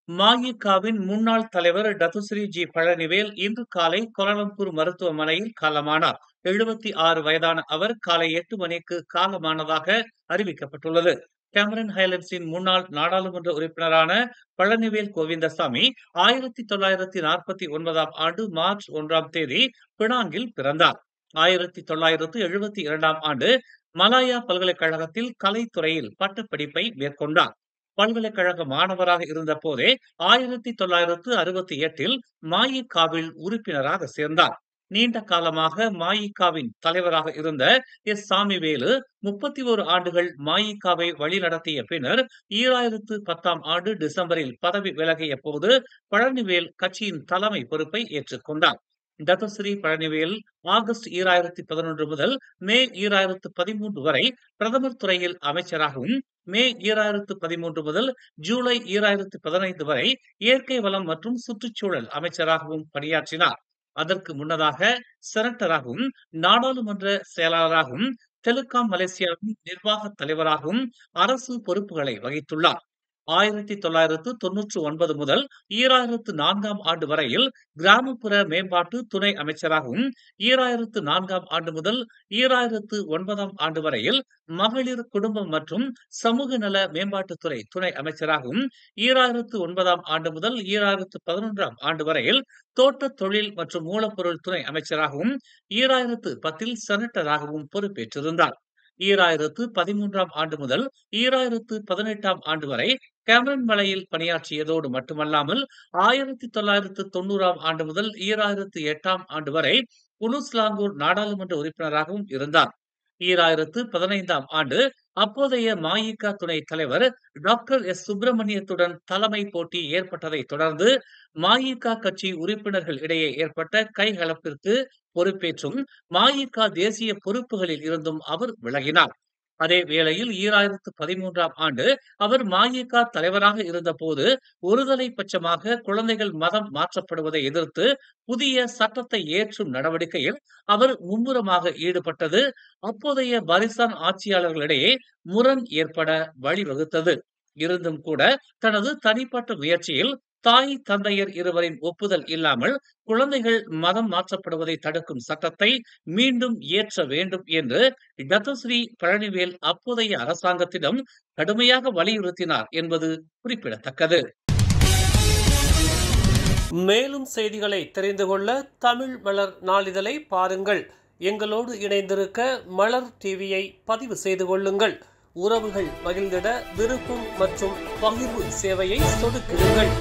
ம.இ.க.வின் முன்னாள் தலைவர் Datuk Seri G. Palanivel இன்று காலை கோலாலம்பூர் மருத்துவமனையில் காலமானார். 76 வயதான அவர் காலை 8 மணிக்கு காலமானதாக அறிவிக்கப்பட்டுள்ளது. கேமரன் ஹைலண்ட்ஸின் முன்னாள் நாடாளுமன்ற உறுப்பினரான பழனிவேல் கோவிந்தசாமி 1949ஆம் ஆண்டு மார்ச் 1ஆம் தேதி பினாங்கில் பிறந்தார். 1972ஆம் ஆண்டு மலாயா பல்கலைக்கழகத்தில் கலைத்துறையில் பட்டப்படிப்பை மேற்கொண்டார். பல்கலைக்கழக மாணவராக இருந்த போதே 1968இல் ம.இ.க.வில் உறுப்பினராக சேர்ந்தார். நீண்ட காலமாக ம.இ.க.வின் தலைவராக இருந்த எஸ். சாமிவேலு 31 ஆண்டுகள் ம.இ.க.வை வழிநடத்திய பின்னர் 2010ஆம் ஆண்டு டிசம்பரில் பதவி விலகிய போது பழனிவேல் கட்சியின் தலைமை பொறுப்பை ஏற்றுக்கொண்டார். டத்துஸ்ரீ பழனிவேல் ஆகஸ்ட் 2011 முதல் மே 2013 வரை பிரதமர் துறையில் அமைச்சராகவும், மே 2013 முதல் ஜூலை 2015 வரை இயற்கை வளம் மற்றும் சுற்றுச்சூழல் அமைச்சராகவும் பணியாற்றினார். அதற்கு முன்னதாக செனட்டராகவும், நாடாளுமன்ற செயலாளராகவும், டெலிகாம் மலேசியாவின் நிர்வாக தலைவராகவும் அரசு பொறுப்புகளை வகித்துள்ளார். 1999 முதல் 2004ஆம் ஆண்டு வரையில் கிராமப்புற மேம்பாட்டு துணை அமைச்சராகவும், 2004ஆம் ஆண்டு முதல் 2009ஆம் ஆண்டு வரையில் மகளிர் குடும்பம் மற்றும் சமூக நல மேம்பாட்டுத்துறை துணை அமைச்சராகவும், 2009ஆம் ஆண்டு முதல் 2011ஆம் ஆண்டு வரையில் தோட்ட தொழில் மற்றும் மூலப்பொருள் துணை அமைச்சராகவும், 2010இல் செனட்டராகவும் பொறுப்பேற்றிருந்தார். 2013ஆம் ஆண்டு முதல் 2018ஆம் ஆண்டு வரை கேமரன் மலையில் பணியாற்றியதோடு மட்டுமல்லாமல் 1990ஆம் ஆண்டு முதல் 2008ஆம் ஆண்டு வரை உலுஸ்லாங்கூர் நாடாளுமன்ற உறுப்பினராகவும் இருந்தார். 2015ஆம் ஆண்டு அப்போதைய ம.இ.க. துணைத் தலைவர் டாக்டர் எஸ். சுப்பிரமணியத்துடன் தலைமை போட்டி ஏற்பட்டதை தொடர்ந்து ம.இ.க. கட்சி உறுப்பினர்கள் இடையே ஏற்பட்ட கைகலப்பிற்கு பொறுப்பேற்றும் ம.இ.க. தேசிய பொறுப்புகளில் இருந்தும் அவர் விலகினார். அதே வேளையில் 2013ஆம் ஆண்டு அவர் ம.இ.க. தலைவராக இருந்தபோது ஒருதலை பட்சமாக குழந்தைகள் மதம் மாற்றப்படுவதை எதிர்த்து புதிய சட்டத்தை ஏற்றும் நடவடிக்கையில் அவர் மும்முரமாக ஈடுபட்டது அப்போதைய பாரிசான் ஆட்சியாளர்களிடையே முரண் ஏற்பட வழிவகுத்தது. இருந்தும் கூட தனது தனிப்பட்ட முயற்சியில் தாய் தந்தையர் இருவரின் ஒப்புதல் இல்லாமல் குழந்தைகள் மதம் மாற்றப்படுவதை தடுக்கும் சட்டத்தை மீண்டும் இயற்ற வேண்டும் என்று டத்துஸ்ரீ பழனிவேல் அப்போதைய அரசாங்கத்திடம் கடுமையாக வலியுறுத்தினார் என்பது குறிப்பிடத்தக்கது. மேலும் செய்திகளை தெரிந்து கொள்ள தமிழ் மலர் நாளிதழை பாருங்கள். எங்களோடு இணைந்திருக்க மலர் டிவியை பதிவு செய்து கொள்ளுங்கள். உறவுகள் மகிழ்ந்திட விருப்பம் மற்றும் பகிர்வு சேவையை சொடுக்கிடுங்கள்.